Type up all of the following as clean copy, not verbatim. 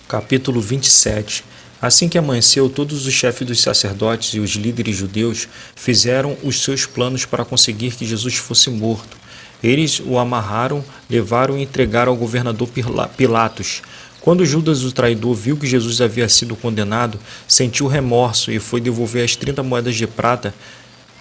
Capítulo 27. Assim que amanheceu, todos os chefes dos sacerdotes e os líderes judeus fizeram os seus planos para conseguir que Jesus fosse morto. Eles o amarraram, levaram e entregaram ao governador Pilatos. Quando Judas, o traidor, viu que Jesus havia sido condenado, sentiu remorso e foi devolver as 30 moedas de prata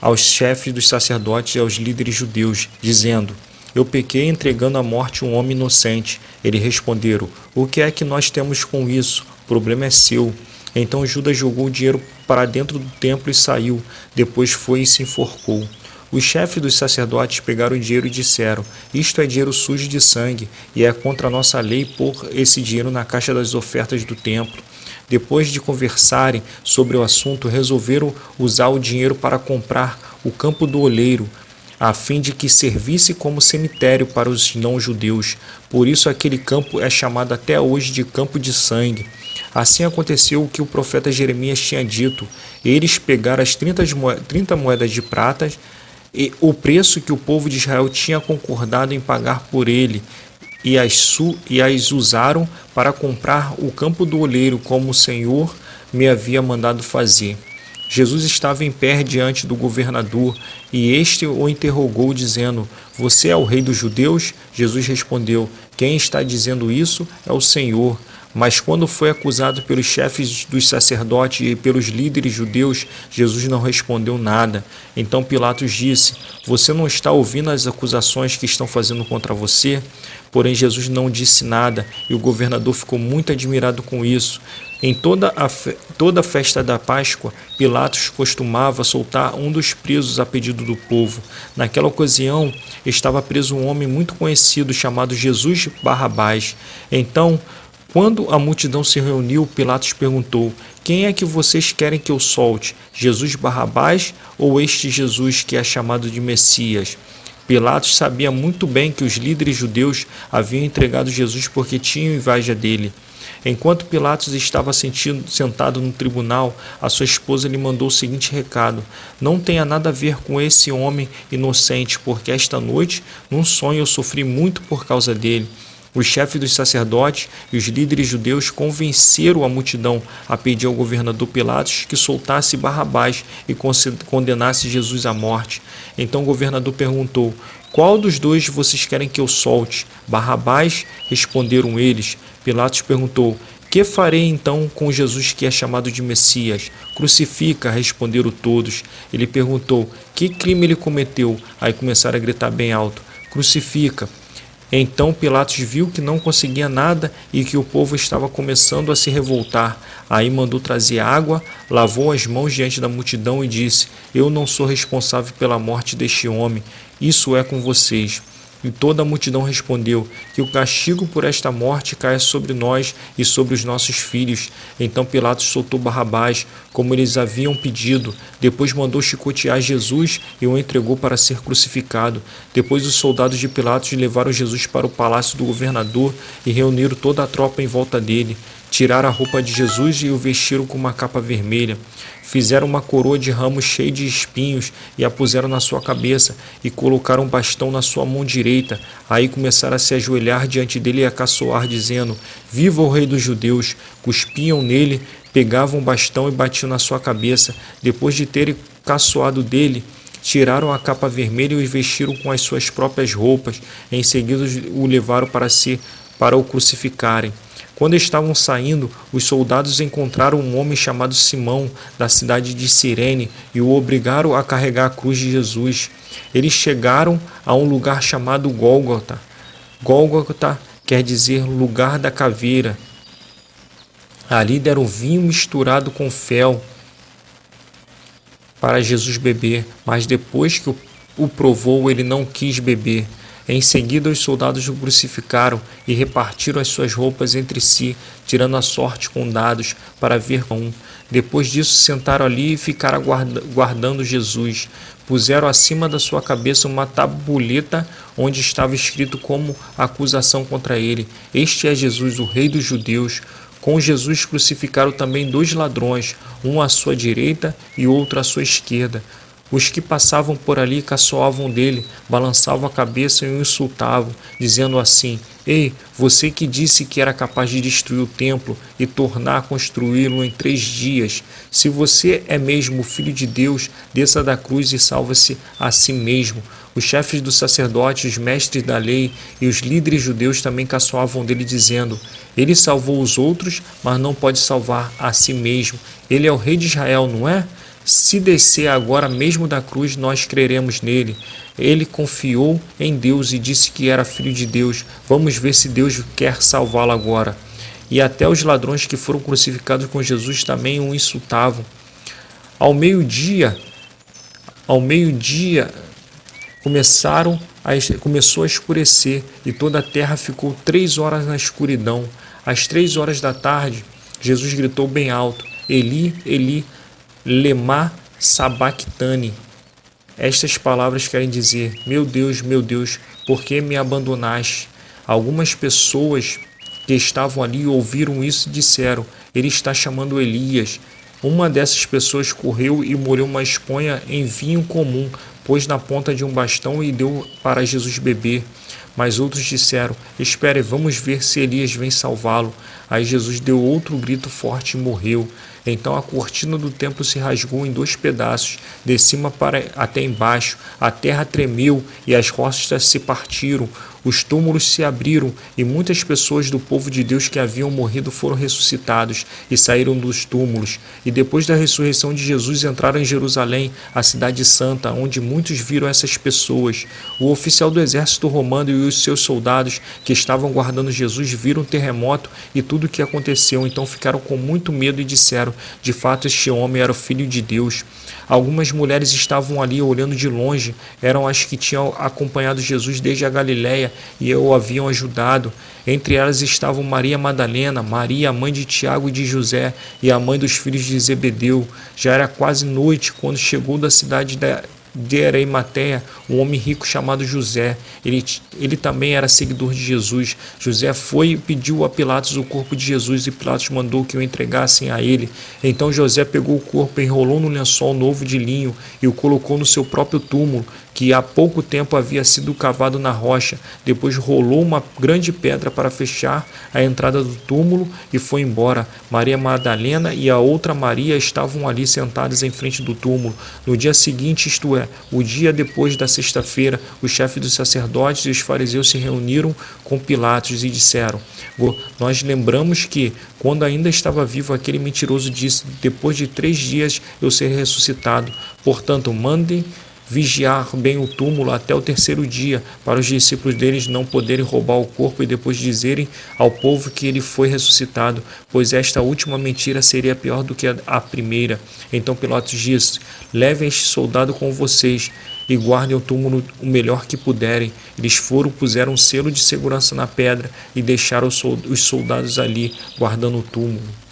aos chefes dos sacerdotes e aos líderes judeus, dizendo: Eu pequei entregando à morte um homem inocente. Eles responderam: O que é que nós temos com isso? O problema é seu. Então Judas jogou o dinheiro para dentro do templo e saiu. Depois foi e se enforcou. Os chefes dos sacerdotes pegaram o dinheiro e disseram: Isto é dinheiro sujo de sangue, e é contra a nossa lei pôr esse dinheiro na caixa das ofertas do templo. Depois de conversarem sobre o assunto, resolveram usar o dinheiro para comprar o campo do oleiro, a fim de que servisse como cemitério para os não-judeus. Por isso aquele campo é chamado até hoje de Campo de Sangue. Assim aconteceu o que o profeta Jeremias tinha dito. Eles pegaram as 30 moedas de prata e o preço que o povo de Israel tinha concordado em pagar por ele, e as usaram para comprar o campo do oleiro, como o Senhor me havia mandado fazer. Jesus estava em pé diante do governador, e este o interrogou, dizendo: Você é o rei dos judeus? Jesus respondeu: Quem está dizendo isso é o Senhor. Mas quando foi acusado pelos chefes dos sacerdotes e pelos líderes judeus, Jesus não respondeu nada. Então Pilatos disse: Você não está ouvindo as acusações que estão fazendo contra você? Porém Jesus não disse nada, e o governador ficou muito admirado com isso. Em toda a festa da Páscoa, Pilatos costumava soltar um dos presos a pedido do povo. Naquela ocasião, estava preso um homem muito conhecido chamado Jesus Barrabás. Então, quando a multidão se reuniu, Pilatos perguntou: Quem é que vocês querem que eu solte? Jesus Barrabás ou este Jesus que é chamado de Messias? Pilatos sabia muito bem que os líderes judeus haviam entregado Jesus porque tinham inveja dele. Enquanto Pilatos estava sentado no tribunal, a sua esposa lhe mandou o seguinte recado: Não tenha nada a ver com esse homem inocente, porque esta noite, num sonho, eu sofri muito por causa dele. Os chefes dos sacerdotes e os líderes judeus convenceram a multidão a pedir ao governador Pilatos que soltasse Barrabás e condenasse Jesus à morte. Então o governador perguntou: Qual dos dois vocês querem que eu solte? Barrabás, responderam eles. Pilatos perguntou: Que farei então com Jesus que é chamado de Messias? Crucifica, responderam todos. Ele perguntou: Que crime ele cometeu? Aí começaram a gritar bem alto: Crucifica. Então Pilatos viu que não conseguia nada e que o povo estava começando a se revoltar. Aí mandou trazer água, lavou as mãos diante da multidão e disse: Eu não sou responsável pela morte deste homem, isso é com vocês. E toda a multidão respondeu: Que o castigo por esta morte caia sobre nós e sobre os nossos filhos. Então Pilatos soltou Barrabás, como eles haviam pedido. Depois mandou chicotear Jesus e o entregou para ser crucificado. Depois os soldados de Pilatos levaram Jesus para o palácio do governador e reuniram toda a tropa em volta dele. Tiraram a roupa de Jesus e o vestiram com uma capa vermelha. Fizeram uma coroa de ramos cheia de espinhos e a puseram na sua cabeça e colocaram um bastão na sua mão direita. Aí começaram a se ajoelhar diante dele e a caçoar, dizendo: Viva o rei dos judeus! Cuspiam nele, pegavam o bastão e batiam na sua cabeça. Depois de terem caçoado dele, tiraram a capa vermelha e o vestiram com as suas próprias roupas. Em seguida o levaram para o crucificarem. Quando estavam saindo, os soldados encontraram um homem chamado Simão, da cidade de Cirene, e o obrigaram a carregar a cruz de Jesus. Eles chegaram a um lugar chamado Gólgota. Gólgota quer dizer lugar da caveira. Ali deram vinho misturado com fel para Jesus beber, mas depois que o provou, ele não quis beber. Em seguida, os soldados o crucificaram e repartiram as suas roupas entre si, tirando a sorte com dados para ver um. Depois disso, sentaram ali e ficaram guardando Jesus. Puseram acima da sua cabeça uma tabuleta onde estava escrito como acusação contra ele: Este é Jesus, o rei dos judeus. Com Jesus crucificaram também 2 ladrões, um à sua direita e outro à sua esquerda. Os que passavam por ali caçoavam dele, balançavam a cabeça e o insultavam, dizendo assim: Ei, você que disse que era capaz de destruir o templo e tornar a construí-lo em 3 dias, se você é mesmo o Filho de Deus, desça da cruz e salva-se a si mesmo. Os chefes dos sacerdotes, os mestres da lei e os líderes judeus também caçoavam dele, dizendo: Ele salvou os outros, mas não pode salvar a si mesmo. Ele é o rei de Israel, não é? Se descer agora mesmo da cruz, nós creremos nele. Ele confiou em Deus e disse que era filho de Deus. Vamos ver se Deus quer salvá-lo agora. E até os ladrões que foram crucificados com Jesus também o insultavam. Ao meio-dia, começou a escurecer e toda a terra ficou 3 horas na escuridão. Às 3 horas da tarde, Jesus gritou bem alto: Eli, Eli, lema sabachthani. Estas palavras querem dizer: meu Deus, por que me abandonaste? Algumas pessoas que estavam ali ouviram isso e disseram: ele está chamando Elias. Uma dessas pessoas correu e molhou uma esponja em vinho comum, pôs na ponta de um bastão e deu para Jesus beber. Mas outros disseram: espere, vamos ver se Elias vem salvá-lo. Aí Jesus deu outro grito forte e morreu. Então a cortina do templo se rasgou em 2 pedaços, de cima até embaixo. A terra tremeu e as rochas se partiram. Os túmulos se abriram e muitas pessoas do povo de Deus que haviam morrido foram ressuscitados e saíram dos túmulos. E depois da ressurreição de Jesus entraram em Jerusalém, a cidade santa, onde muitos viram essas pessoas. O oficial do exército romano e os seus soldados que estavam guardando Jesus viram o terremoto e tudo o que aconteceu. Então ficaram com muito medo e disseram: de fato este homem era o Filho de Deus. Algumas mulheres estavam ali olhando de longe, eram as que tinham acompanhado Jesus desde a Galiléia e o haviam ajudado. Entre elas estavam Maria Madalena, Maria, a mãe de Tiago e de José, e a mãe dos filhos de Zebedeu. Já era quase noite quando chegou da cidade de Arimateia um homem rico chamado José. Ele também era seguidor de Jesus. José foi e pediu a Pilatos o corpo de Jesus e Pilatos mandou que o entregassem a ele. Então José pegou o corpo, enrolou no lençol novo de linho e o colocou no seu próprio túmulo, que há pouco tempo havia sido cavado na rocha. Depois rolou uma grande pedra para fechar a entrada do túmulo e foi embora. Maria Madalena e a outra Maria estavam ali sentadas em frente do túmulo. No dia seguinte, isto é, o dia depois da sexta-feira, os chefes dos sacerdotes e os fariseus se reuniram com Pilatos e disseram: nós lembramos que, quando ainda estava vivo, aquele mentiroso disse: depois de 3 dias eu serei ressuscitado. Portanto, mandem vigiar bem o túmulo até o 3º dia, para os discípulos deles não poderem roubar o corpo e depois dizerem ao povo que ele foi ressuscitado, pois esta última mentira seria pior do que a primeira. Então Pilatos disse: levem este soldado com vocês e guardem o túmulo o melhor que puderem. Eles foram, puseram um selo de segurança na pedra e deixaram os soldados ali, guardando o túmulo.